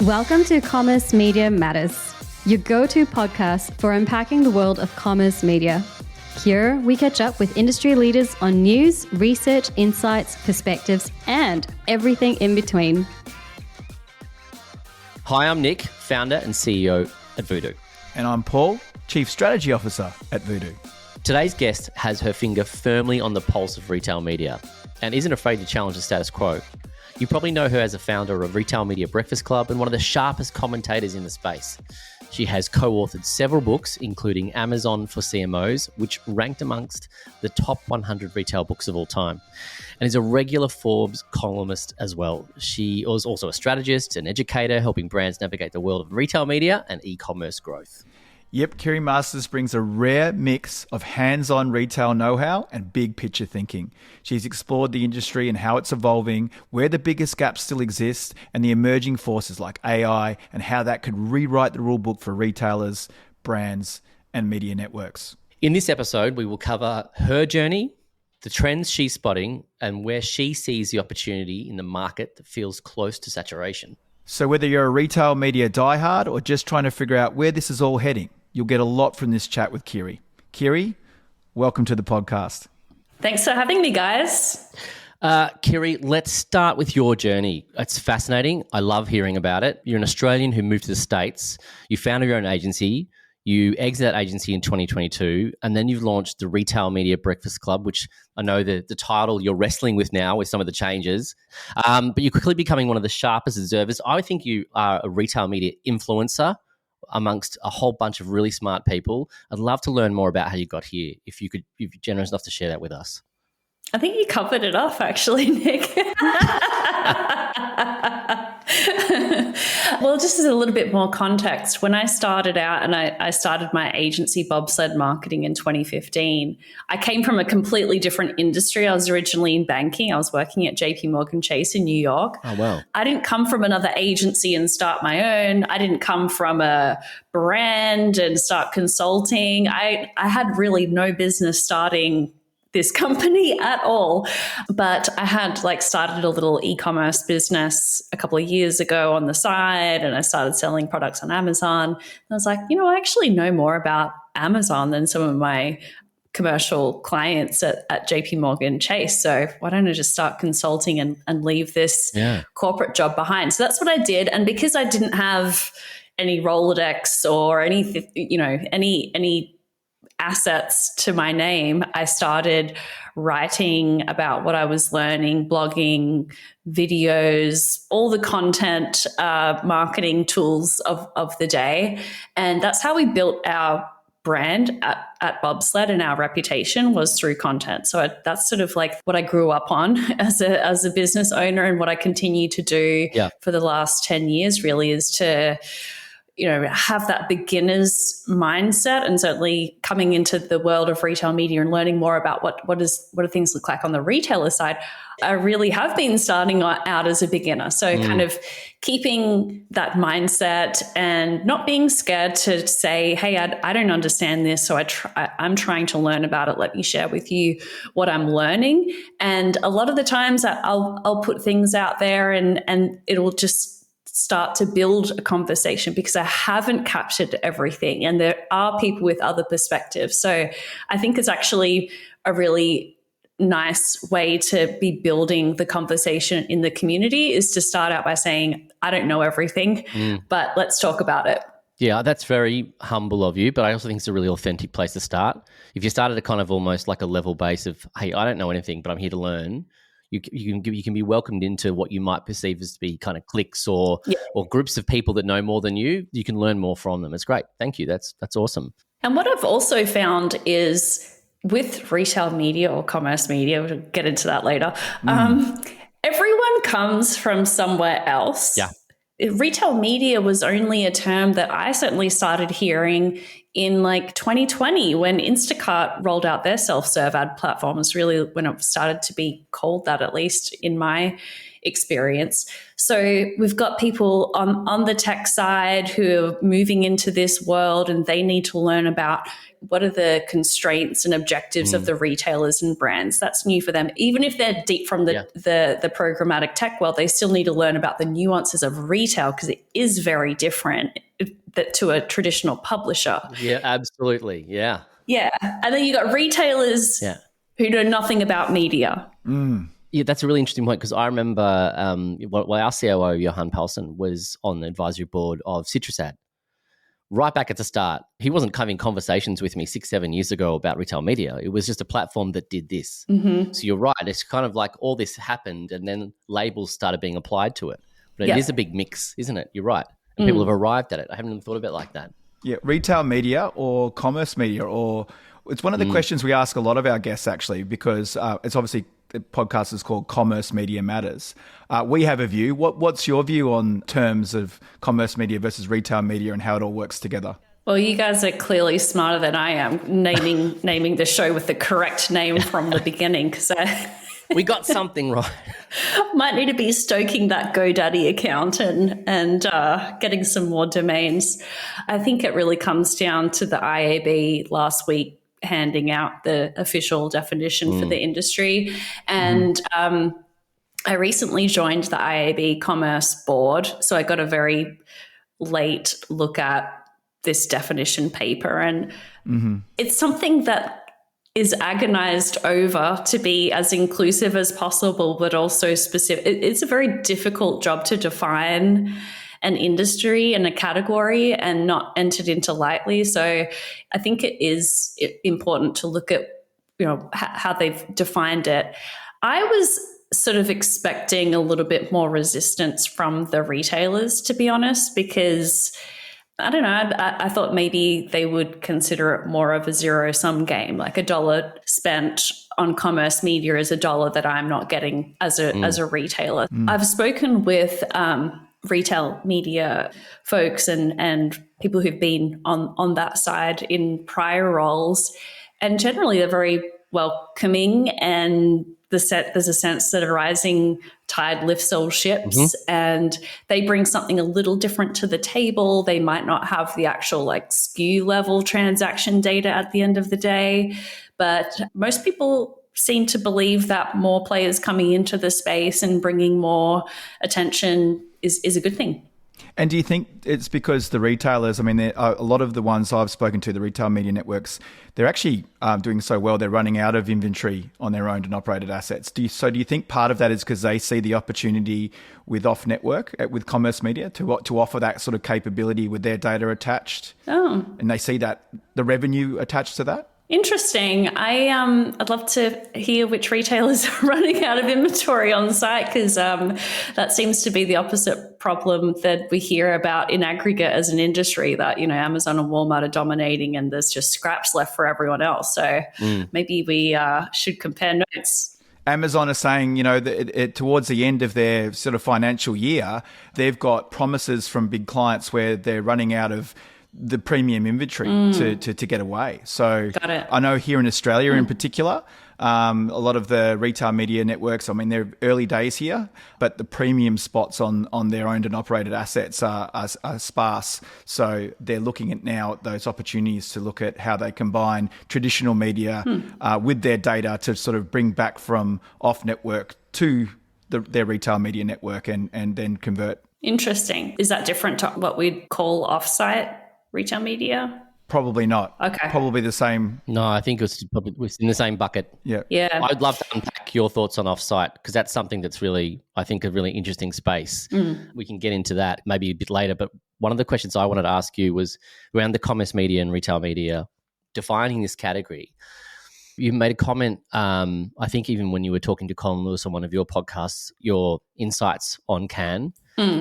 Welcome to Commerce Media Matters, your go-to podcast for unpacking the world of commerce media. Here, we catch up with industry leaders on news, research, insights, perspectives, and everything in between. Hi, I'm Nick, founder and CEO at Voodoo. And I'm Paul, Chief Strategy Officer at Voodoo. Today's guest has her finger firmly on the pulse of retail media and isn't afraid to challenge the status quo. You probably know her as a founder of Retail Media Breakfast Club and one of the sharpest commentators in the space. She has co-authored several books, including Amazon for CMOs, which ranked amongst the top 100 retail books of all time, and is a regular Forbes columnist as well. She was also a strategist, an educator, helping brands navigate the world of retail media and e-commerce growth. Yep, Kiri Masters brings a rare mix of hands-on retail know-how and big picture thinking. She's explored the industry and how it's evolving, where the biggest gaps still exist, and the emerging forces like AI and how that could rewrite the rulebook for retailers, brands, and media networks. In this episode, we will cover her journey, the trends she's spotting, and where she sees the opportunity in the market that feels close to saturation. So whether you're a retail media diehard or just trying to figure out where this is all heading, you'll get a lot from this chat with Kiri. Kiri, welcome to the podcast. Thanks for having me, guys. Kiri, let's start with your journey. It's fascinating. I love hearing about it. You're an Australian who moved to the States. You founded your own agency. You exited that agency in 2022, and then you've launched the Retail Media Breakfast Club, which I know the title you're wrestling with now with some of the changes. But you're quickly becoming one of the sharpest observers. I think you are a retail media influencer amongst a whole bunch of really smart people. I'd love to learn more about how you got here, if you're generous enough to share that with us. I think you covered it off, actually, Nick. Well, just as a little bit more context, when I started out and I started my agency, Bobsled Marketing, in 2015, I came from a completely different industry. I was originally in banking. I was working at JP Chase in New York. Oh, wow. I didn't come from another agency and start my own. I didn't come from a brand and start consulting. I had really no business starting this company at all. But I had started a little e-commerce business a couple of years ago on the side, and I started selling products on Amazon. And I was like, I actually know more about Amazon than some of my commercial clients at JP Chase. So why don't I just start consulting and leave this corporate job behind? So that's what I did. And because I didn't have any Rolodex or any assets to my name, I started writing about what I was learning, blogging, videos, all the content, marketing tools of the day. And that's how we built our brand at Bobsled, and our reputation was through content. So that's sort of like what I grew up on as a business owner, and what I continue to do for the last 10 years really is to have that beginner's mindset, and certainly coming into the world of retail media and learning more about what do things look like on the retailer side. I really have been starting out as a beginner. So kind of keeping that mindset and not being scared to say, hey, I don't understand this. So I'm trying to learn about it. Let me share with you what I'm learning. And a lot of the times I'll put things out there and it'll just start to build a conversation because I haven't captured everything, and there are people with other perspectives. So I think it's actually a really nice way to be building the conversation in the community, is to start out by saying, I don't know everything, but let's talk about it. Yeah, that's very humble of you, but I also think it's a really authentic place to start. If you started at kind of almost like a level base of, hey, I don't know anything, but I'm here to learn, you can be welcomed into what you might perceive as to be kind of cliques or groups of people that know more than you. You can learn more from them. It's great. Thank you. That's awesome. And what I've also found is with retail media or commerce media, we'll get into that later, everyone comes from somewhere else. Yeah. Retail media was only a term that I certainly started hearing in like 2020 when Instacart rolled out their self-serve ad platform. Is really when it started to be called that, at least in my experience. So we've got people on the tech side who are moving into this world, and they need to learn about what are the constraints and objectives of the retailers and brands. That's new for them. Even if they're deep from the programmatic tech world, they still need to learn about the nuances of retail, because it is very different to a traditional publisher. Yeah, absolutely. Yeah. Yeah. And then you got retailers who know nothing about media. Yeah, that's a really interesting point, because I remember our COO, Johan Paulsen, was on the advisory board of CitrusAd right back at the start. He wasn't having conversations with me 6-7 years ago about retail media. It was just a platform that did this. So you're right. It's kind of like all this happened and then labels started being applied to it. But it is a big mix, isn't it? You're right. And people have arrived at it. I haven't even thought of it like that. Yeah, retail media or commerce media, or it's one of the questions we ask a lot of our guests, actually, because it's obviously the podcast is called Commerce Media Matters. We have a view. What's your view on terms of commerce media versus retail media and how it all works together? Well, you guys are clearly smarter than I am naming the show with the correct name from the beginning, because we got something right. Might need to be stoking that GoDaddy account and getting some more domains. I think it really comes down to the IAB last week handing out the official definition for the industry. And I recently joined the IAB Commerce Board, so I got a very late look at this definition paper. And it's something that is agonized over to be as inclusive as possible, but also specific. It's a very difficult job to define an industry and a category, and not entered into lightly. So I think it is important to look at, how they've defined it. I was sort of expecting a little bit more resistance from the retailers, to be honest, because I don't know, I thought maybe they would consider it more of a zero-sum game, like $1 spent on commerce media is $1 that I'm not getting as a retailer. I've spoken with retail media folks and people who've been on that side in prior roles, and generally they're very welcoming, and there's a sense that a rising tide lifts all ships, and they bring something a little different to the table. They might not have the actual SKU level transaction data at the end of the day, but most people seem to believe that more players coming into the space and bringing more attention is a good thing. And do you think it's because the retailers, a lot of the ones I've spoken to, the retail media networks, they're actually doing so well, they're running out of inventory on their owned and operated assets. Do you think part of that is because they see the opportunity with off-network, with commerce media, to offer that sort of capability with their data attached? Oh. And they see that the revenue attached to that? Interesting. I'd love to hear which retailers are running out of inventory on site, because that seems to be the opposite problem that we hear about in aggregate as an industry, that Amazon and Walmart are dominating and there's just scraps left for everyone else. So maybe we should compare notes. Amazon are saying, that towards the end of their sort of financial year, they've got promises from big clients where they're running out of the premium inventory to get away. So I know here in Australia in particular, a lot of the retail media networks, they're early days here, but the premium spots on their owned and operated assets are sparse. So they're looking at now those opportunities to look at how they combine traditional media with their data to sort of bring back from off-network to their retail media network and then convert. Interesting. Is that different to what we'd call off-site retail media? Probably not. Okay. Probably the same. No, I think it's in the same bucket. Yeah. I'd love to unpack your thoughts on offsite, because that's something that's really, I think, a really interesting space. We can get into that maybe a bit later. But one of the questions I wanted to ask you was around the commerce media and retail media, defining this category. You made a comment, I think even when you were talking to Colin Lewis on one of your podcasts, your insights on Cannes,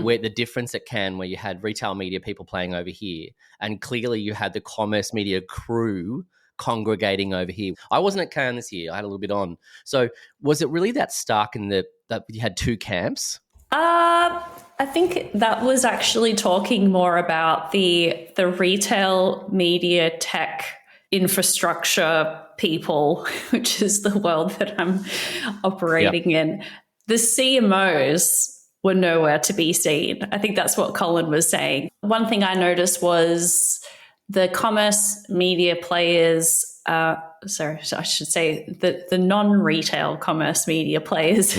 where the difference at Cannes, where you had retail media people playing over here, and clearly you had the commerce media crew congregating over here. I wasn't at Cannes this year. I had a little bit on. So was it really that stark in that you had two camps? I think that was actually talking more about the the retail media tech infrastructure people, which is the world that I'm operating in, the CMOs were nowhere to be seen. I think that's what Colin was saying. One thing I noticed was the commerce media players, so I should say the non-retail commerce media players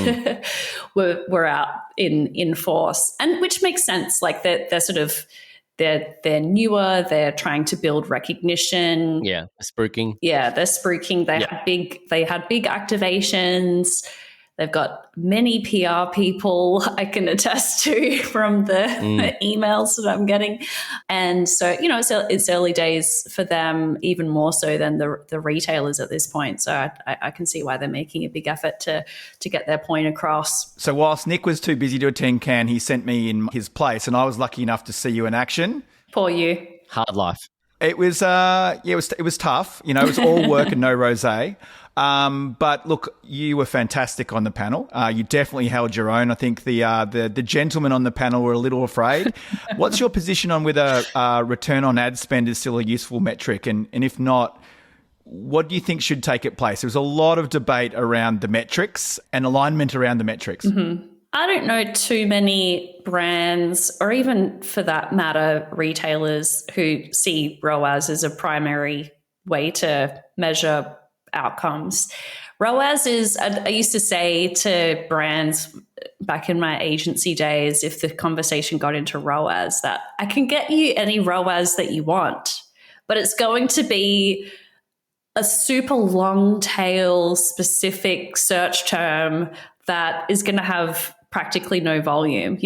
were out in force, and which makes sense. Like they're sort of they're newer. They're trying to build recognition. Yeah, spruiking. Yeah, they're spruiking. They had big activations. They've got many PR people I can attest to from the emails that I'm getting. And so, it's early days for them, even more so than the retailers at this point. So I can see why they're making a big effort to get their point across. So whilst Nick was too busy to attend Cannes, he sent me in his place, and I was lucky enough to see you in action. Poor you. Hard life. It was, it was tough. It was all work and no rosé. But look, you were fantastic on the panel. You definitely held your own. I think the gentlemen on the panel were a little afraid. What's your position on whether return on ad spend is still a useful metric? And if not, what do you think should take its place? There was a lot of debate around the metrics and alignment around the metrics. Mm-hmm. I don't know too many brands, or even for that matter, retailers who see ROAS as a primary way to measure outcomes. ROAS is, I used to say to brands back in my agency days, if the conversation got into ROAS, that I can get you any ROAS that you want, but it's going to be a super long tail specific search term that is going to have practically no volume,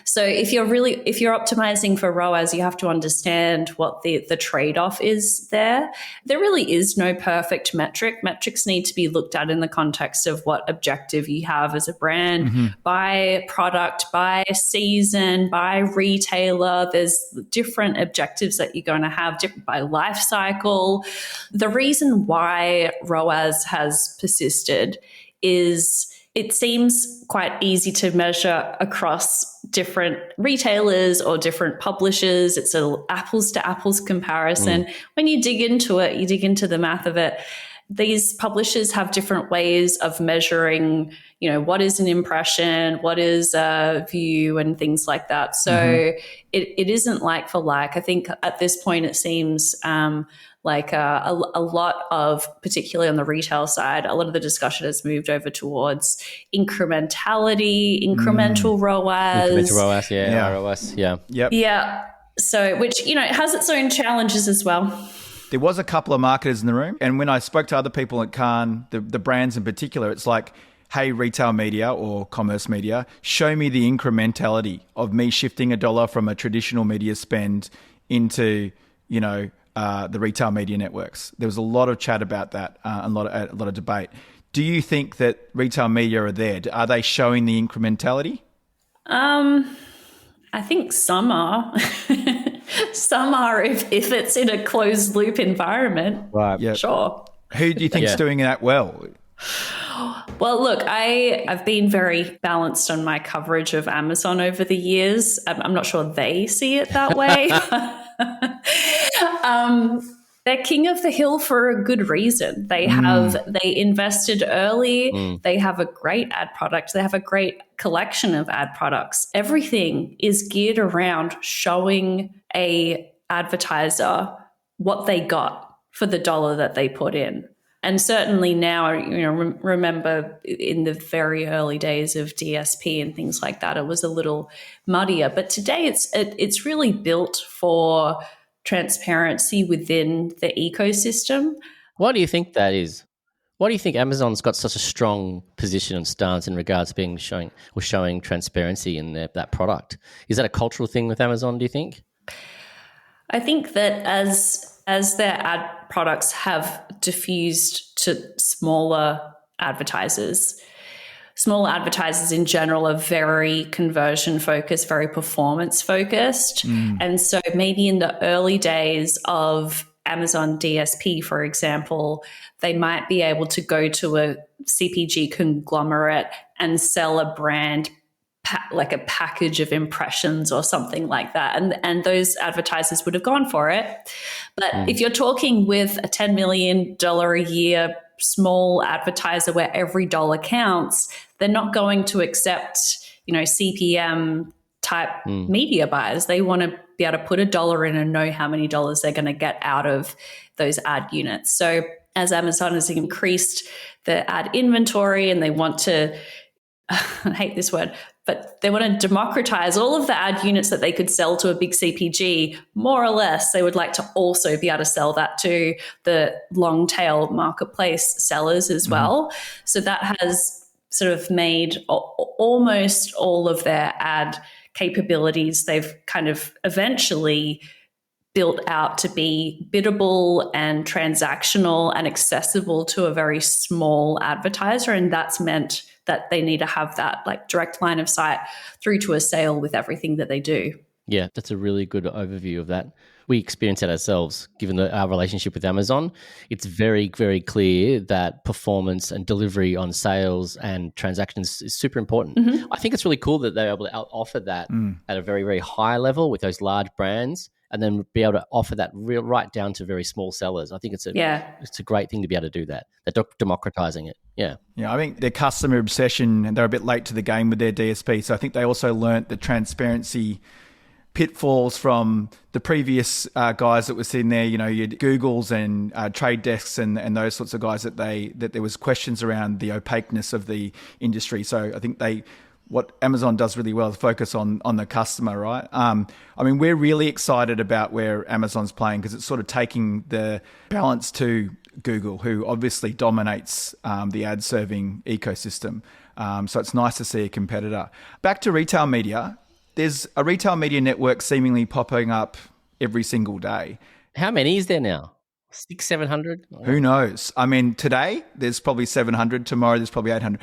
So if you're optimizing for ROAS, you have to understand what the trade-off is there. There really is no perfect metric. Metrics need to be looked at in the context of what objective you have as a brand, by product, by season, by retailer. There's different objectives that you're going to have, different by life cycle. The reason why ROAS has persisted is it seems quite easy to measure across different retailers or different publishers. It's an apples to apples comparison. When you dig into it, you dig into the math of it. These publishers have different ways of measuring, what is an impression, what is a view, and things like that. So it isn't like for like. I think at this point it seems like a lot of, particularly on the retail side, a lot of the discussion has moved over towards incrementality, incremental ROAS. Incremental ROAS, ROAS, Yep. Yeah. So, which, it has its own challenges as well. There was a couple of marketers in the room, and when I spoke to other people at Cannes, the brands in particular, it's like, hey, retail media or commerce media, show me the incrementality of me shifting $1 from a traditional media spend into, the retail media networks. There was a lot of chat about that, a lot of debate. Do you think that retail media are there? Are they showing the incrementality? I think some are. Some are if it's in a closed loop environment. Right. Yep. Sure. Who do you think is doing that well? Well, look, I've been very balanced on my coverage of Amazon over the years. I'm not sure they see it that way. They're king of the hill for a good reason. They invested early. They have a great ad product. They have a great collection of ad products. Everything is geared around showing a advertiser what they got for the dollar that they put in. And certainly now, remember in the very early days of DSP and things like that, it was a little muddier. But today it's really built for transparency within the ecosystem. Why do you think that is? Why do you think Amazon's got such a strong position and stance in regards to showing transparency in that product? Is that a cultural thing with Amazon, do you think? I think that as their ad products have diffused to smaller advertisers in general are very conversion focused, very performance focused. And so maybe in the early days of Amazon DSP, for example, they might be able to go to a CPG conglomerate and sell a brand like a package of impressions or something like that. And those advertisers would have gone for it. But if you're talking with a $10 million a year small advertiser where every dollar counts, they're not going to accept, CPM type media buyers. They want to be able to put a dollar in and know how many dollars they're going to get out of those ad units. So as Amazon has increased the ad inventory and they want to, I hate this word, but they want to democratize all of the ad units that they could sell to a big CPG, more or less, they would like to also be able to sell that to the long tail marketplace sellers as well. So that has sort of made almost all of their ad capabilities, they've kind of eventually built out to be biddable and transactional and accessible to a very small advertiser. And that's meant that they need to have that like direct line of sight through to a sale with everything that they do. Yeah, that's a really good overview of that. We experience it ourselves, given our relationship with Amazon. It's very, very clear that performance and delivery on sales and transactions is super important. I think it's really cool that they're able to offer that at a very, very high level with those large brands, and then be able to offer that right down to very small sellers. I think it's a great thing to be able to do that. They're democratizing it. Yeah. Yeah, I think their customer obsession, and they're a bit late to the game with their DSP. So I think they also learnt the transparency pitfalls from the previous guys that were sitting there, your Googles and trade desks and those sorts of guys that there was questions around the opaqueness of the industry. So I think what Amazon does really well is focus on the customer, right? We're really excited about where Amazon's playing because it's sort of taking the balance to Google, who obviously dominates the ad serving ecosystem. So it's nice to see a competitor. Back to retail media. There's a retail media network seemingly popping up every single day. How many is there now? 600, 700? Who knows? Today there's probably 700. Tomorrow there's probably 800.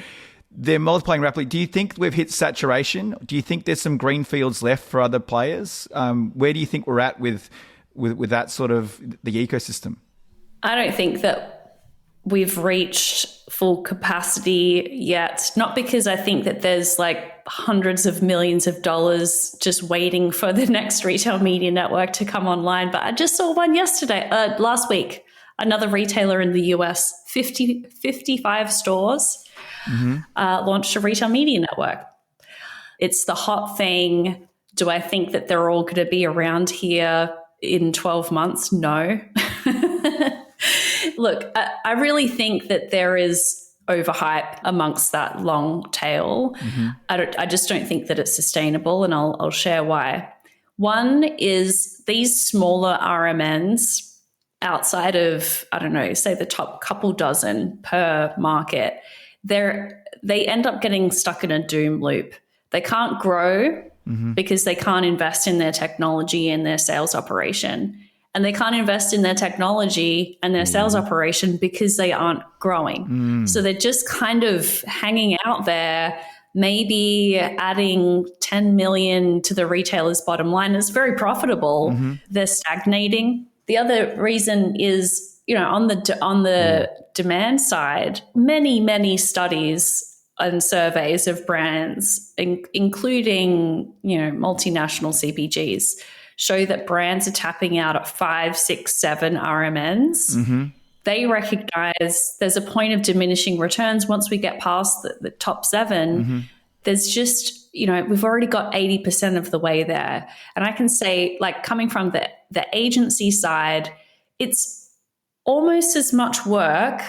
They're multiplying rapidly. Do you think we've hit saturation? Do you think there's some green fields left for other players? Where do you think we're at with that sort of the ecosystem? I don't think that we've reached full capacity yet. Not because I think that there's like hundreds of millions of dollars just waiting for the next retail media network to come online. But I just saw one last week, another retailer in the US, 55 stores launched a retail media network. It's the hot thing. Do I think that they're all going to be around here in 12 months? No. Look, I really think that there is overhype amongst that long tail. I just don't think that it's sustainable, and I'll share why. One is these smaller RMNs outside of, I don't know, say the top couple dozen per market, they end up getting stuck in a doom loop. They can't grow because they can't invest in their technology and their sales operation. And they can't invest in their technology and their sales operation because they aren't growing. So they're just kind of hanging out there, maybe adding 10 million to the retailer's bottom line. It's very profitable. They're stagnating. The other reason is, on the demand side, many studies and surveys of brands, including, multinational CPGs, show that brands are tapping out at 5, 6, 7 RMNs. They recognize there's a point of diminishing returns once we get past the top 7. There's just, we've already got 80% of the way there. And I can say, like, coming from the agency side, it's almost as much work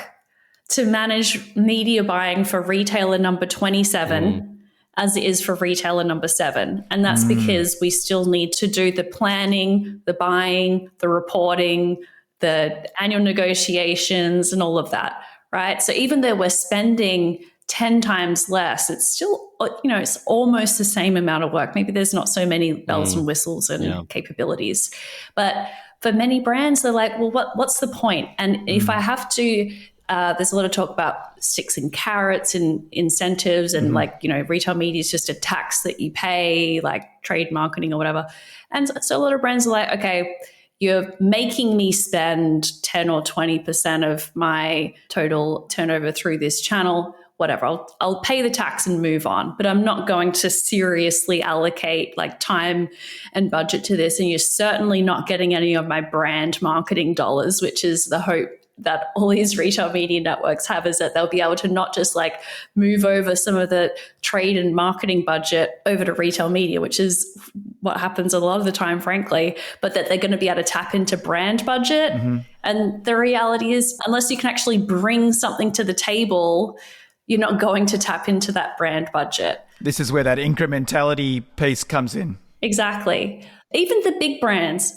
to manage media buying for retailer number 27 as it is for retailer number 7. And that's because we still need to do the planning, the buying, the reporting, the annual negotiations and all of that, right? So even though we're spending 10 times less, it's still, it's almost the same amount of work. Maybe there's not so many bells and whistles and capabilities. But for many brands, they're like, well, what's the point? And if I have to, there's a lot of talk about sticks and carrots and incentives and retail media is just a tax that you pay, like trade marketing or whatever. And so a lot of brands are like, okay, you're making me spend 10 or 20% of my total turnover through this channel. whatever, I'll pay the tax and move on, but I'm not going to seriously allocate like time and budget to this. And you're certainly not getting any of my brand marketing dollars, which is the hope that all these retail media networks have, is that they'll be able to not just like move over some of the trade and marketing budget over to retail media, which is what happens a lot of the time, frankly, but that they're going to be able to tap into brand budget. And the reality is, unless you can actually bring something to the table, you're not going to tap into that brand budget. This is where that incrementality piece comes in. Exactly. Even the big brands,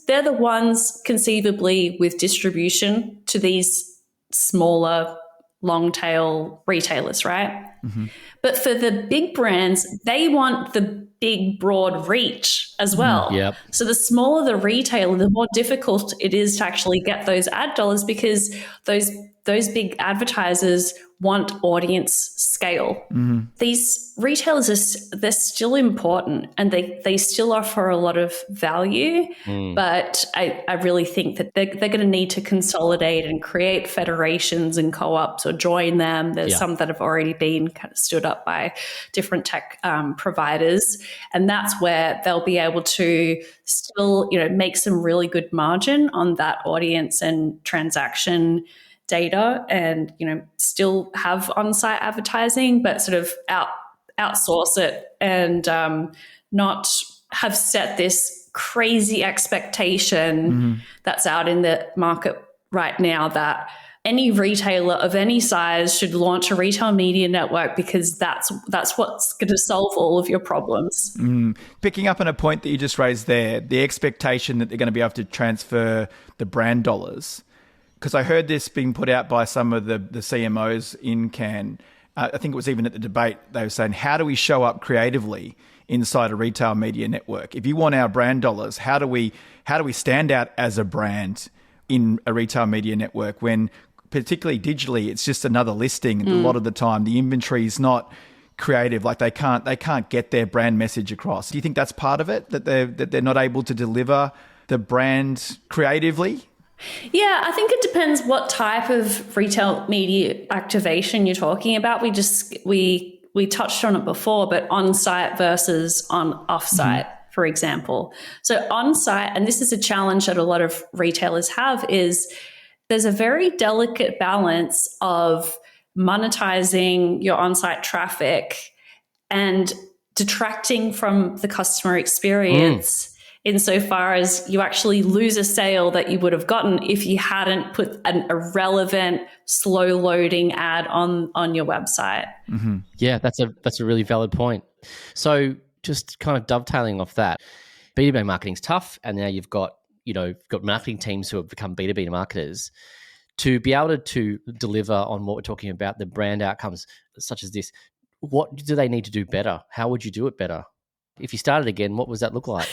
they're the ones conceivably with distribution to these smaller, long tail retailers, right? But for the big brands, they want the big, broad reach as well. Yep. So the smaller the retailer, the more difficult it is to actually get those ad dollars, because those big advertisers want audience scale. These retailers they're still important, and they still offer a lot of value. But I really think that they're going to need to consolidate and create federations and co-ops or join them. There's some that have already been kind of stood up by different tech providers, and that's where they'll be able to still, make some really good margin on that audience and transaction data, and still have on-site advertising, but sort of outsource it and not have set this crazy expectation that's out in the market right now that any retailer of any size should launch a retail media network because that's what's going to solve all of your problems. Picking up on a point that you just raised there, the expectation that they're going to be able to transfer the brand dollars. Because I heard this being put out by some of the CMOs in Cannes. I think it was even at the debate, they were saying, how do we show up creatively inside a retail media network? If you want our brand dollars, how do we stand out as a brand in a retail media network when, particularly digitally, it's just another listing, and a lot of the time the inventory is not creative, like they can't get their brand message across. Do you think that's part of it, that they're not able to deliver the brand creatively? Yeah, I think it depends what type of retail media activation you're talking about. We touched on it before, but on-site versus off-site, for example. So on-site, and this is a challenge that a lot of retailers have, is there's a very delicate balance of monetizing your on-site traffic and detracting from the customer experience insofar as you actually lose a sale that you would have gotten if you hadn't put an irrelevant, slow-loading ad on your website. Yeah, that's a really valid point. So just kind of dovetailing off that, B2B marketing's tough, and now you've got marketing teams who have become B2B marketers. To be able to deliver on what we're talking about, the brand outcomes such as this, what do they need to do better? How would you do it better? If you started again, what does that look like?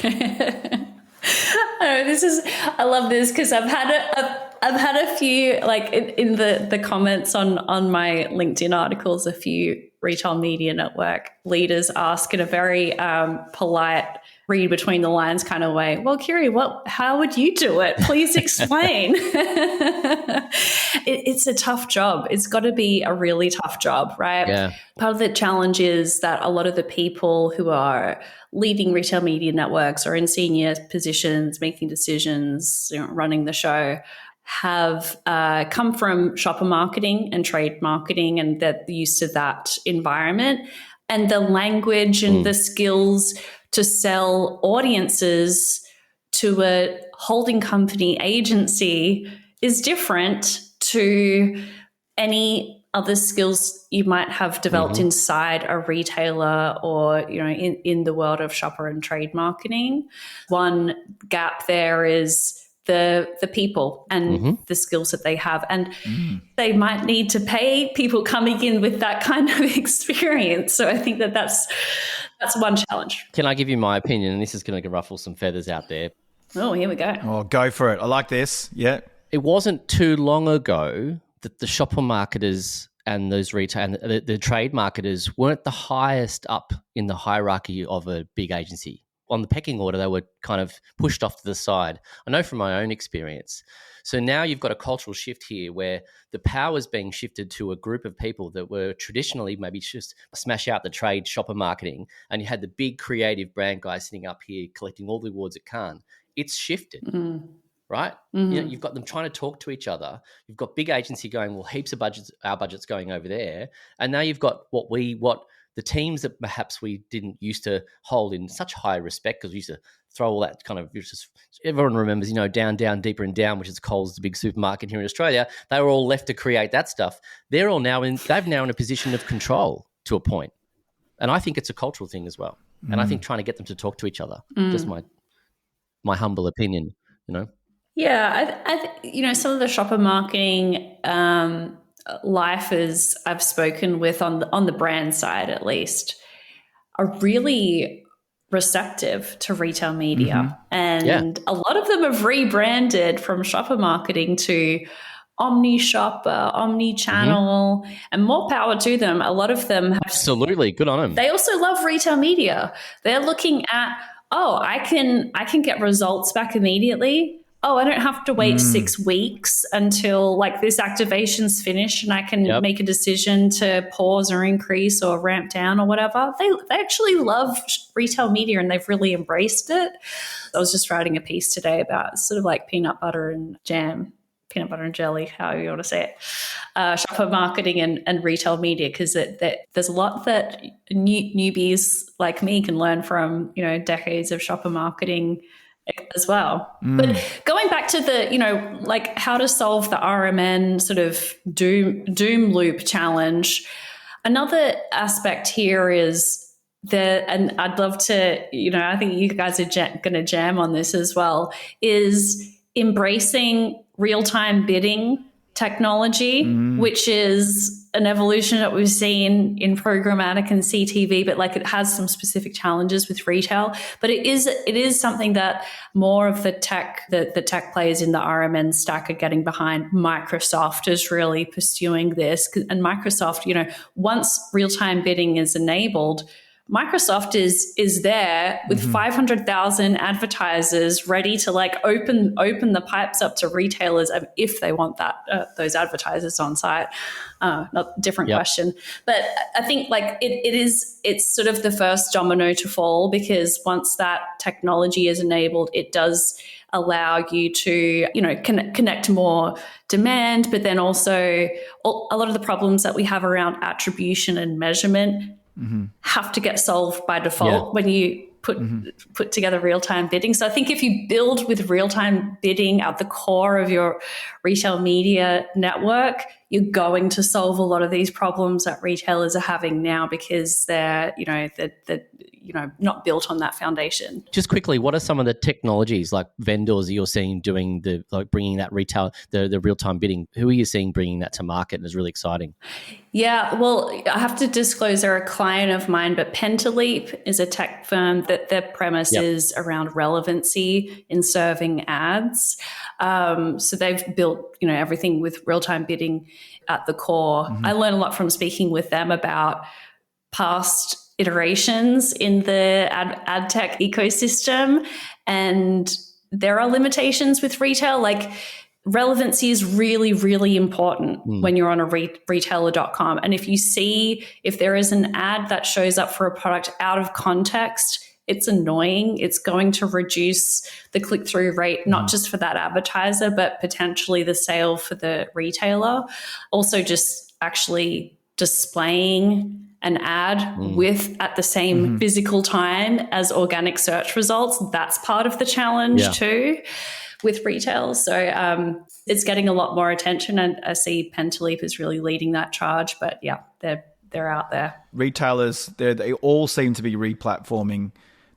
I love this because I've had a few, like in the comments on my LinkedIn articles, a few retail media network leaders ask in a very polite, read between the lines kind of way, well, Kiri, how would you do it? Please explain. It's a tough job. It's got to be a really tough job, right? Yeah. Part of the challenge is that a lot of the people who are leading retail media networks or in senior positions, making decisions, running the show, have come from shopper marketing and trade marketing, and they're used to that environment. And the language and the skills to sell audiences to a holding company agency is different to any other skills you might have developed inside a retailer or, in the world of shopper and trade marketing. One gap there is the people and the skills that they have. And they might need to pay people coming in with that kind of experience. So I think that's one challenge. Can I give you my opinion? And this is going to ruffle some feathers out there. Oh, here we go. Oh, go for it. I like this. Yeah. It wasn't too long ago that the shopper marketers and those retail and the trade marketers weren't the highest up in the hierarchy of a big agency. on the pecking order, they were kind of pushed off to the side. I know from my own experience. So now you've got a cultural shift here where the power is being shifted to a group of people that were traditionally maybe just smash out the trade shopper marketing, and you had the big creative brand guys sitting up here collecting all the awards at Cannes. It's shifted. Right? You've got them trying to talk to each other. You've got big agency going, well, heaps of budgets, our budget's going over there. And now you've got what the teams that perhaps we didn't used to hold in such high respect, because we used to throw all that kind of, everyone remembers, down, deeper and down, which is Coles, the big supermarket here in Australia. They were all left to create that stuff. They're all now in a position of control to a point. And I think it's a cultural thing as well. And I think trying to get them to talk to each other, just my humble opinion, Yeah, some of the shopper marketing lifers I've spoken with on the brand side, at least, are really receptive to retail media, and a lot of them have rebranded from shopper marketing to omni-shopper, omni-channel, and more power to them. A lot of them have, absolutely good on them. They also love retail media. They're looking at, I can get results back immediately. I don't have to wait 6 weeks until like this activation's finished and I can make a decision to pause or increase or ramp down or whatever. They actually love retail media and they've really embraced it. I was just writing a piece today about sort of like peanut butter and jelly, how you want to say it, shopper marketing and retail media, because there's a lot that newbies like me can learn from, decades of shopper marketing as well. But going back to the, like how to solve the RMN sort of doom loop challenge, another aspect here is and I'd love to, I think you guys are going to jam on this as well, is embracing real-time bidding technology, which is an evolution that we've seen in programmatic and CTV, but like it has some specific challenges with retail. But it is something that more of the tech players in the RMN stack are getting behind. Microsoft is really pursuing this, and Microsoft, once real-time bidding is enabled, Microsoft is there with 500,000 advertisers ready to like open the pipes up to retailers if they want those advertisers on site. Not different question, but I think like it's sort of the first domino to fall, because once that technology is enabled, it does allow you to connect more demand, but then also a lot of the problems that we have around attribution and measurement have to get solved by default when you put together real-time bidding. So I think if you build with real-time bidding at the core of your retail media network, you're going to solve a lot of these problems that retailers are having now, because they're not built on that foundation. Just quickly, what are some of the technologies, like vendors that you're seeing doing bringing that the real-time bidding? Who are you seeing bringing that to market, and is really exciting? Yeah, well, I have to disclose they're a client of mine, but Pentaleap is a tech firm that their premise is around relevancy in serving ads. So they've built, everything with real-time bidding at the core. I learned a lot from speaking with them about past iterations in the ad tech ecosystem, and there are limitations with retail. Like, relevancy is really, really important when you're on a retailer.com. And if there is an ad that shows up for a product out of context, it's annoying. It's going to reduce the click-through rate, not just for that advertiser, but potentially the sale for the retailer. Also, just actually displaying an ad at the same physical time as organic search results, that's part of the challenge too with retail. So it's getting a lot more attention, and I see Pentaleap is really leading that charge. But they're out there. Retailers, they all seem to be replatforming.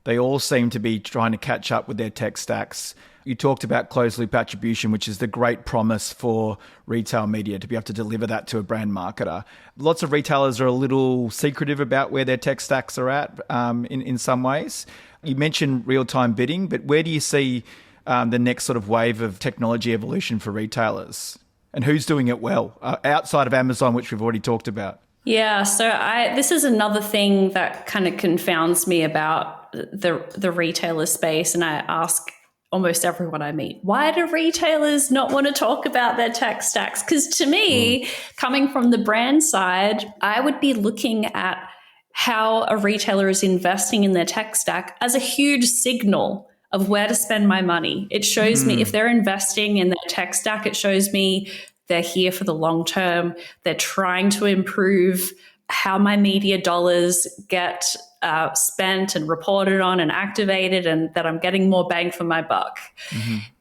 They all seem to be trying to catch up with their tech stacks. You talked about closed loop attribution, which is the great promise for retail media, to be able to deliver that to a brand marketer. Lots of retailers are a little secretive about where their tech stacks are at in some ways. You mentioned real-time bidding, but where do you see the next sort of wave of technology evolution for retailers? And who's doing it well outside of Amazon, which we've already talked about? Yeah, so this is another thing that kind of confounds me about the retailer space, and I ask almost everyone I meet, why do retailers not want to talk about their tech stacks? Because to me, coming from the brand side, I would be looking at how a retailer is investing in their tech stack as a huge signal of where to spend my money. It shows me if they're investing in their tech stack, it shows me they're here for the long term. They're trying to improve how my media dollars get spent and reported on and activated, and that I'm getting more bang for my buck.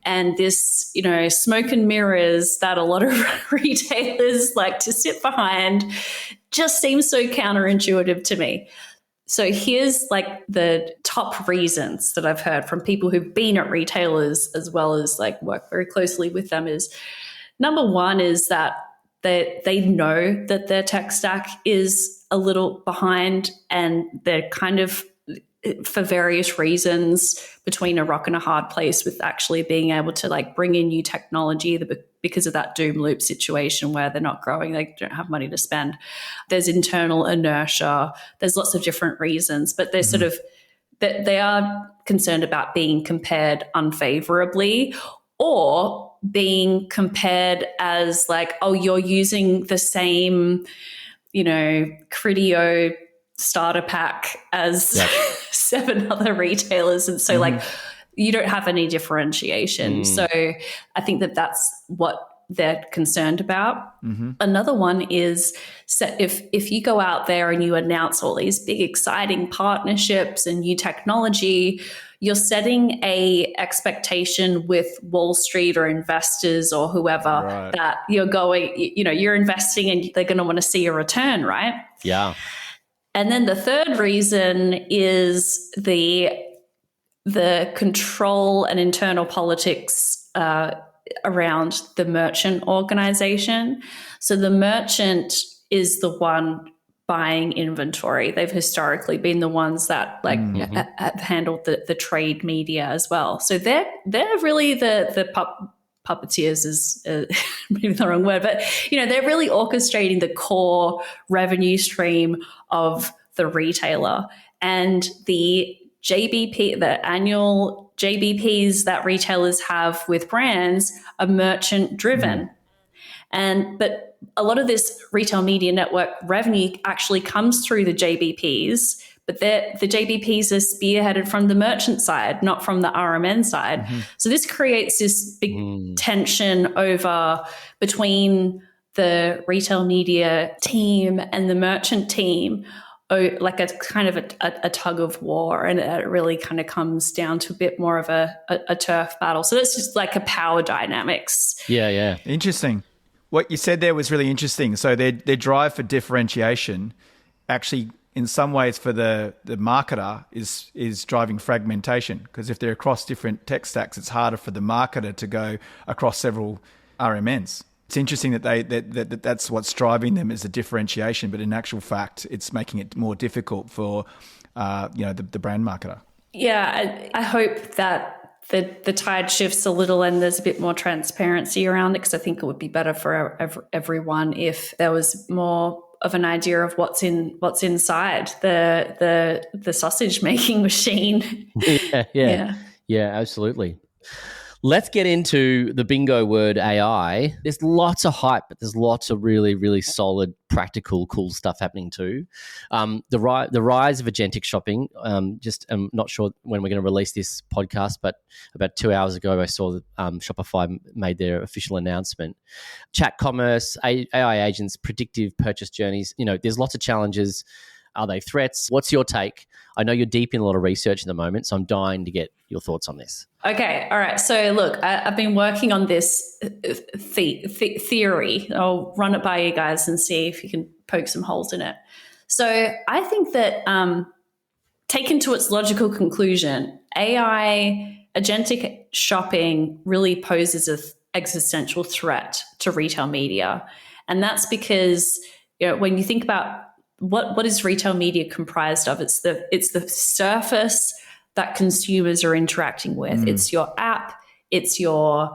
And this, smoke and mirrors that a lot of retailers like to sit behind just seems so counterintuitive to me. So here's like the top reasons that I've heard from people who've been at retailers as well as like work very closely with them is, number one is that they know that their tech stack is a little behind, and they're kind of, for various reasons, between a rock and a hard place with actually being able to like bring in new technology because of that doom loop situation where they're not growing, they don't have money to spend. There's internal inertia. There's lots of different reasons, but they're sort of, they are concerned about being compared unfavorably, or being compared as like, oh, you're using the same, Criteo starter pack as 7 other retailers. And so like, you don't have any differentiation. So I think that that's what they're concerned about. Another one is, so if you go out there and you announce all these big, exciting partnerships and new technology, you're setting a expectation with Wall Street or investors or whoever that you're investing and they're going to want to see a return, right? Yeah. And then the third reason is the control and internal politics around the merchant organization. So the merchant is the one buying inventory. They've historically been the ones that have handled the trade media as well. So they're really the puppeteers is maybe the wrong word, but they're really orchestrating the core revenue stream of the retailer. And the JBP, the annual JBPs that retailers have with brands, are merchant driven. But a lot of this retail media network revenue actually comes through the JBPs, but the JBPs are spearheaded from the merchant side, not from the RMN side. So this creates this big tension between the retail media team and the merchant team, like a kind of a tug of war, and it really kind of comes down to a bit more of a turf battle. So that's just like a power dynamics. Yeah. Interesting. What you said there was really interesting. So their drive for differentiation actually, in some ways, for the marketer is driving fragmentation, because if they're across different tech stacks, it's harder for the marketer to go across several RMNs. It's interesting that that's what's driving them, is a differentiation, but in actual fact, it's making it more difficult for the brand marketer. Yeah, I hope that the tide shifts a little and there's a bit more transparency around it, because I think it would be better for everyone if there was more of an idea of what's inside the sausage making machine. Yeah, absolutely. Let's get into the bingo word, AI. There's lots of hype, but there's lots of really, really solid, practical, cool stuff happening too. The rise of agentic shopping. I'm not sure when we're going to release this podcast, but about 2 hours ago, I saw that Shopify made their official announcement. Chat commerce, AI agents, predictive purchase journeys. There's lots of challenges. Are they threats? What's your take? I know you're deep in a lot of research at the moment, so I'm dying to get your thoughts on this. Okay. All right. So look, I've been working on this theory. I'll run it by you guys and see if you can poke some holes in it. So I think that taken to its logical conclusion, AI, agentic shopping really poses an existential threat to retail media. And that's because when you think about what is retail media comprised of, it's the surface that consumers are interacting with. It's your app, it's your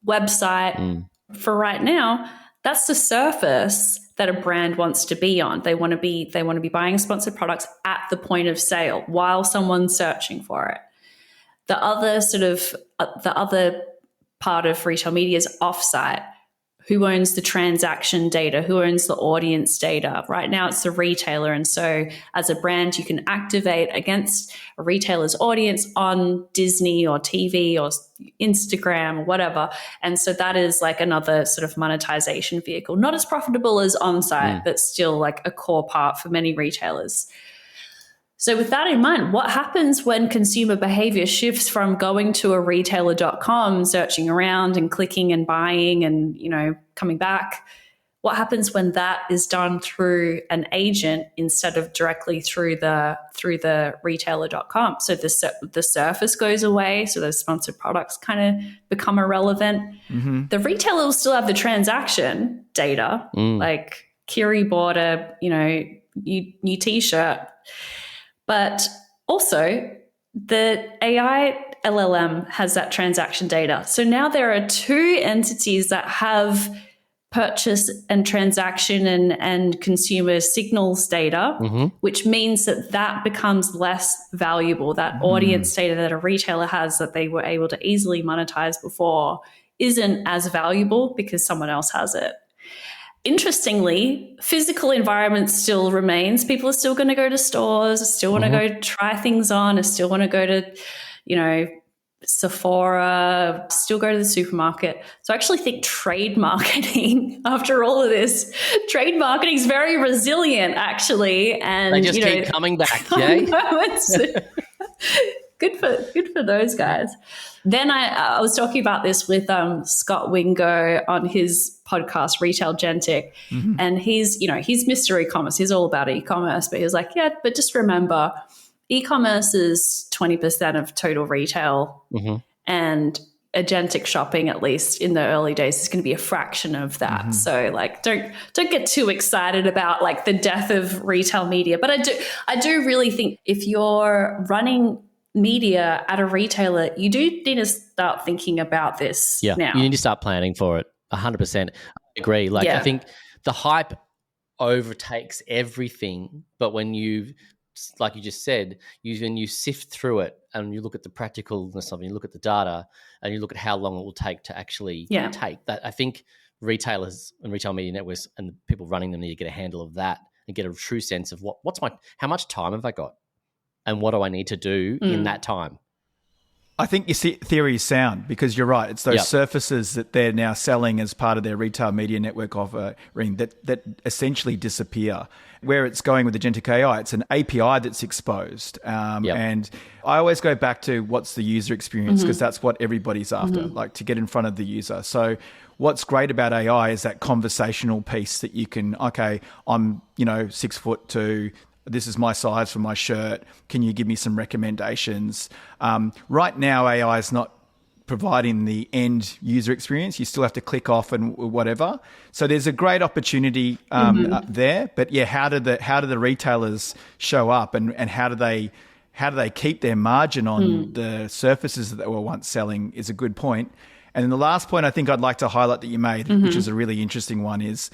website. For right now, that's the surface that a brand wants to be on. They want to be buying sponsored products at the point of sale while someone's searching for it. The other part of retail media is offsite. Who owns the transaction data? Who owns the audience data? Right now it's the retailer. And so as a brand, you can activate against a retailer's audience on Disney or TV or Instagram or whatever. And so that is like another sort of monetization vehicle. Not as profitable as on-site, but still like a core part for many retailers. So with that in mind, what happens when consumer behavior shifts from going to a retailer.com, searching around and clicking and buying and, coming back? What happens when that is done through an agent instead of directly through the retailer.com? So the surface goes away. So those sponsored products kind of become irrelevant. Mm-hmm. The retailer will still have the transaction data, like Kiri bought a, new t-shirt. But also, the AI LLM has that transaction data. So now there are two entities that have purchase and transaction and consumer signals data, which means that becomes less valuable. That audience data that a retailer has that they were able to easily monetize before isn't as valuable because someone else has it. Interestingly, physical environment still remains. People are still going to go to stores, still want to go try things on, still want to go to, Sephora, still go to the supermarket. So I actually think trade marketing, after all of this, trade marketing is very resilient, actually. And they just keep coming back, yay? Good for those guys. Then I was talking about this with Scott Wingo on his podcast, Retail Agentic, and he's Mr. E-commerce. He's all about e-commerce, but he was like, yeah, but just remember, e-commerce is 20% of total retail, and agentic shopping, at least in the early days, is going to be a fraction of that. So like, don't get too excited about like the death of retail media. But I do really think if you're running media at a retailer, you do need to start thinking about this now. You need to start planning for it. 100%. I agree. I think the hype overtakes everything, but when you, like you just said, when you sift through it and you look at the practicalness of it, you look at the data and you look at how long it will take to actually take that. I think retailers and retail media networks and the people running them need to get a handle of that and get a true sense of how much time have I got? And what do I need to do in that time? I think your theory is sound because you're right. It's those surfaces that they're now selling as part of their retail media network offering that essentially disappear. Where it's going with Agentic AI, it's an API that's exposed. And I always go back to what's the user experience because that's what everybody's after, like to get in front of the user. So what's great about AI is that conversational piece that you can, I'm 6'2", this is my size for my shirt. Can you give me some recommendations? Right now, AI is not providing the end user experience. You still have to click off and whatever. So there's a great opportunity there. But how do the retailers show up and how do they keep their margin on the surfaces that they were once selling is a good point. And then the last point I think I'd like to highlight that you made, which is a really interesting one, is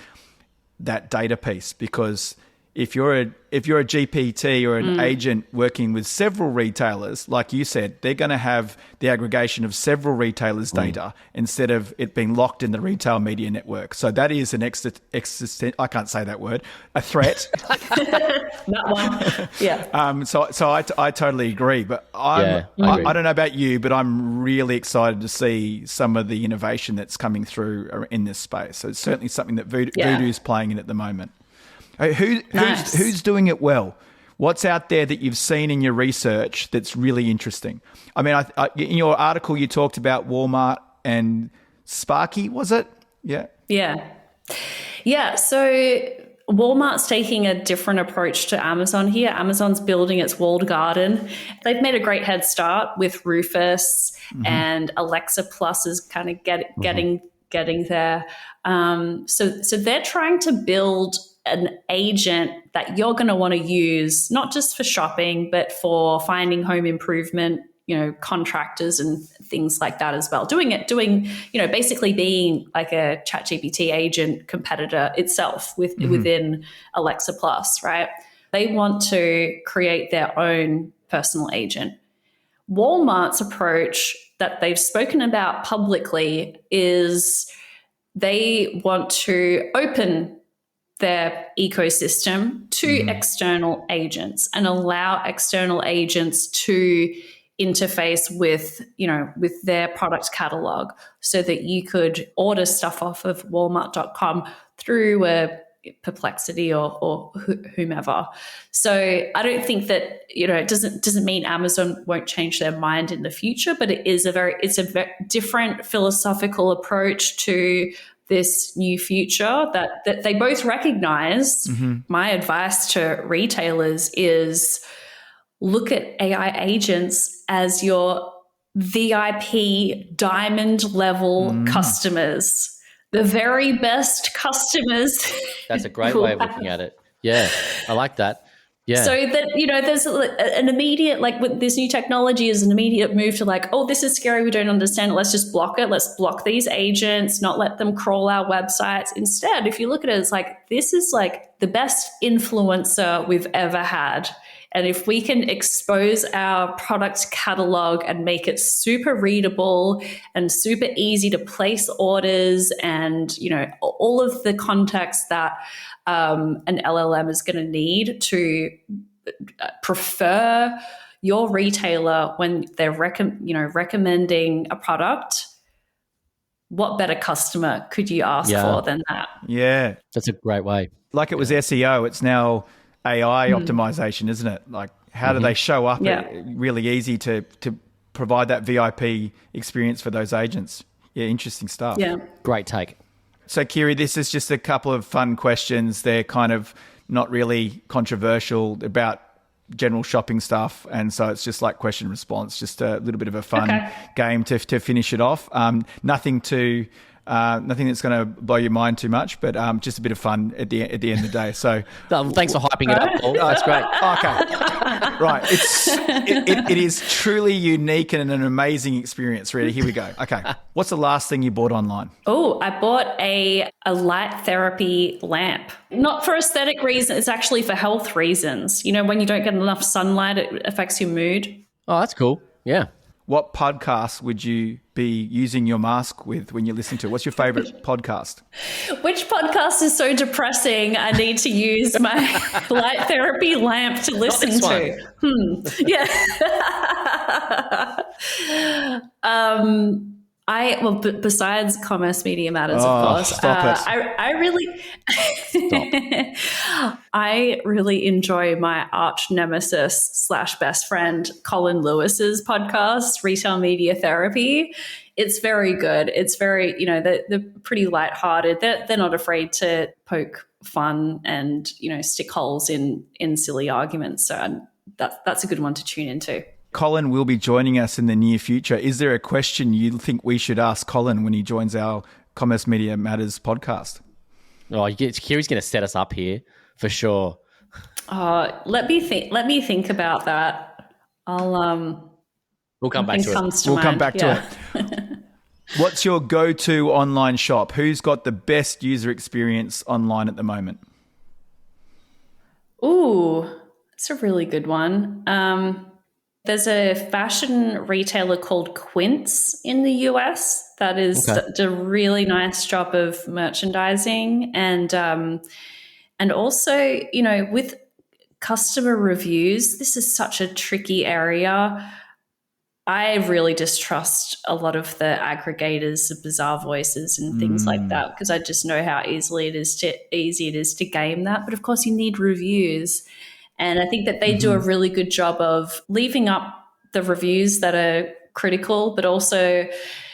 that data piece, because if you're a GPT or an agent working with several retailers, like you said, they're going to have the aggregation of several retailers' data instead of it being locked in the retail media network. So that is an I can't say that word, a threat. That one, yeah. So I totally agree. But I don't know about you, but I'm really excited to see some of the innovation that's coming through in this space. So it's certainly something that Voodoo's playing in at the moment. Who's doing it well? What's out there that you've seen in your research that's really interesting? I mean, in your article, you talked about Walmart and Sparky, was it? Yeah. So Walmart's taking a different approach to Amazon here. Amazon's building its walled garden. They've made a great head start with Rufus and Alexa Plus is kind of getting there. So they're trying to build an agent that you're going to want to use, not just for shopping, but for finding home improvement contractors and things like that as well. Basically being like a ChatGPT agent competitor itself within Alexa Plus, right? They want to create their own personal agent. Walmart's approach that they've spoken about publicly is they want to open their ecosystem to external agents and allow external agents to interface with their product catalog, so that you could order stuff off of walmart.com through a Perplexity or whomever. So I don't think that, it doesn't mean Amazon won't change their mind in the future, but it's a very different philosophical approach to this new future that they both recognize. My advice to retailers is look at AI agents as your VIP diamond level customers. The very best customers. That's a great way of looking at it. Yeah, I like that. Yeah. So that, there's an immediate, like with this new technology is an immediate move to like, oh, this is scary. We don't understand it. Let's just block it. Let's block these agents, not let them crawl our websites. Instead, if you look at it, it's like, this is like the best influencer we've ever had. And if we can expose our product catalog and make it super readable and super easy to place orders and, all of the context that an LLM is going to need to prefer your retailer when they're recommending a product, what better customer could you ask for than that? Yeah. That's a great way. Like it was SEO, it's now AI optimization, isn't it? Like how do they show up? Really easy to provide that VIP experience for those agents. Yeah, interesting stuff. Yeah. Great take. So Kiri, this is just a couple of fun questions. They're kind of not really controversial about general shopping stuff. And so it's just like question response, just a little bit of a fun game to finish it off. Nothing that's going to blow your mind too much, but just a bit of fun at the end of the day. So, thanks for hyping it up, Paul. That's great. Okay, right. It is truly unique and an amazing experience. Really, here we go. Okay, what's the last thing you bought online? Oh, I bought a light therapy lamp. Not for aesthetic reasons. It's actually for health reasons. When you don't get enough sunlight, it affects your mood. Oh, that's cool. Yeah. What podcast would you be using your mask with when you listen to it? What's your favorite podcast? Which podcast is so depressing I need to use my light therapy lamp to listen to? Yeah. Besides Commerce Media Matters, of course. Stop it. I really enjoy my arch nemesis / best friend Colin Lewis's podcast, Retail Media Therapy. It's very good. It's very, they're pretty lighthearted. They're not afraid to poke fun and, stick holes in silly arguments. So that's a good one to tune into. Colin will be joining us in the near future. Is there a question you think we should ask Colin when he joins our Commerce Media Matters podcast? Oh, Kiri's going to set us up here for sure. Let me think about that. We'll come back to it. We'll come back to it. What's your go-to online shop? Who's got the best user experience online at the moment? Ooh, that's a really good one. There's a fashion retailer called Quince in the US that is does a really nice job of merchandising and also, with customer reviews, this is such a tricky area. I really distrust a lot of the aggregators of Bizarre Voices and things like that because I just know how easy it is to game that. But of course, you need reviews. And I think that they do a really good job of leaving up the reviews that are critical, but also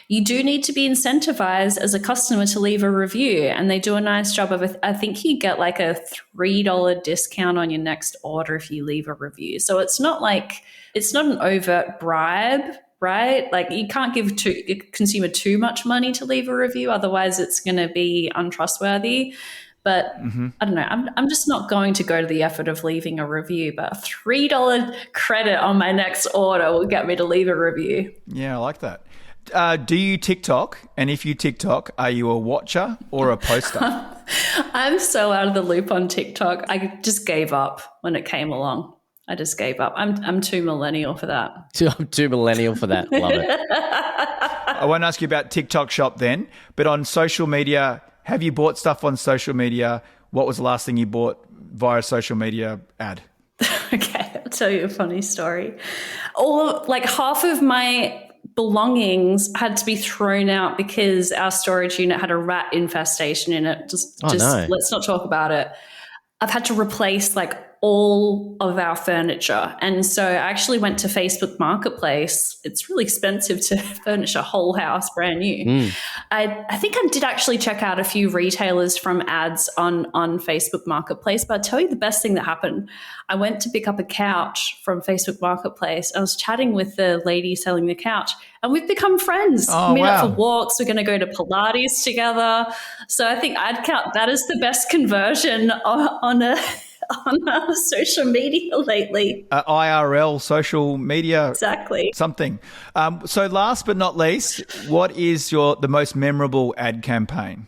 you do need to be incentivized as a customer to leave a review. And they do a nice job of it. I think you get like a $3 discount on your next order if you leave a review. So it's not an overt bribe, right? Like you can't give a consumer too much money to leave a review. Otherwise it's going to be untrustworthy. But I don't know. I'm just not going to go to the effort of leaving a review, but a $3 credit on my next order will get me to leave a review. Yeah, I like that. Do you TikTok? And if you TikTok, are you a watcher or a poster? I'm so out of the loop on TikTok. I just gave up when it came along. I just gave up. I'm too millennial for that. I'm too millennial for that. Love it. I won't ask you about TikTok Shop then, but on social media, have you bought stuff on social media? What was the last thing you bought via a social media ad? Okay, I'll tell you a funny story. Half of my belongings had to be thrown out because our storage unit had a rat infestation in it. No. Let's not talk about it. I've had to replace all of our furniture. And so I actually went to Facebook Marketplace. It's really expensive to furnish a whole house brand new. I think I did actually check out a few retailers from ads on Facebook Marketplace, but I'll tell you the best thing that happened. I went to pick up a couch from Facebook Marketplace. I was chatting with the lady selling the couch and we've become friends. Oh, Meet wow. up for walks. We're going to go to Pilates together. So I think I'd count that as the best conversion on social media lately. IRL, social media. Exactly. Something. So last but not least, what is the most memorable ad campaign?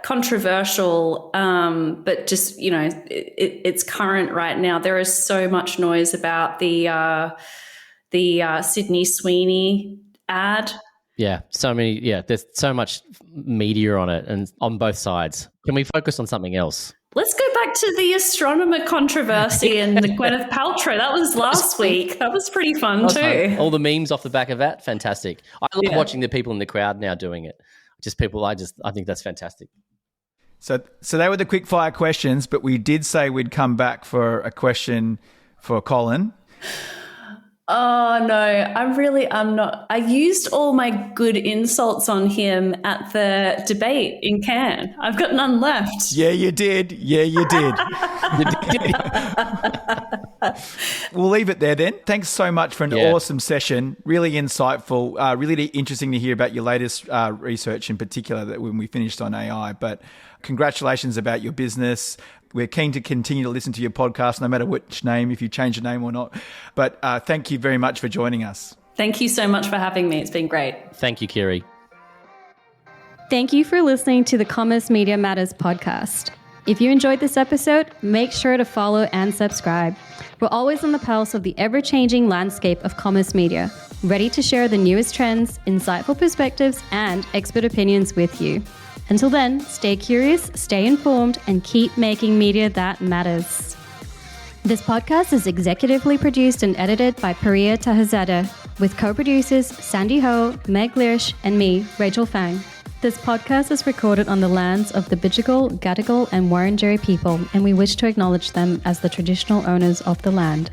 Controversial, but just, it's current right now. There is so much noise about the Sydney Sweeney ad. Yeah, there's so much media on it and on both sides. Can we focus on something else? Let's go back to the astronomer controversy and the Gwyneth Paltrow. That was last week. That was pretty fun too. All the memes off the back of that, fantastic. I love watching the people in the crowd now doing it. I think that's fantastic. So they were the quick fire questions, but we did say we'd come back for a question for Colin. Oh, no, I'm not. I used all my good insults on him at the debate in Cairns. I've got none left. Yeah, you did. We'll leave it there then. Thanks so much for an awesome session. Really insightful. Really interesting to hear about your latest research in particular that when we finished on AI. But congratulations about your business. We're keen to continue to listen to your podcast, no matter which name, if you change your name or not. But thank you very much for joining us. Thank you so much for having me. It's been great. Thank you, Kiri. Thank you for listening to the Commerce Media Matters podcast. If you enjoyed this episode, make sure to follow and subscribe. We're always on the pulse of the ever-changing landscape of commerce media, ready to share the newest trends, insightful perspectives, and expert opinions with you. Until then, stay curious, stay informed, and keep making media that matters. This podcast is executively produced and edited by Priya Tahazadeh, with co-producers Sandy Ho, Meg Lirsch, and me, Rachel Fang. This podcast is recorded on the lands of the Bidjigal, Gadigal, and Wurundjeri people, and we wish to acknowledge them as the traditional owners of the land.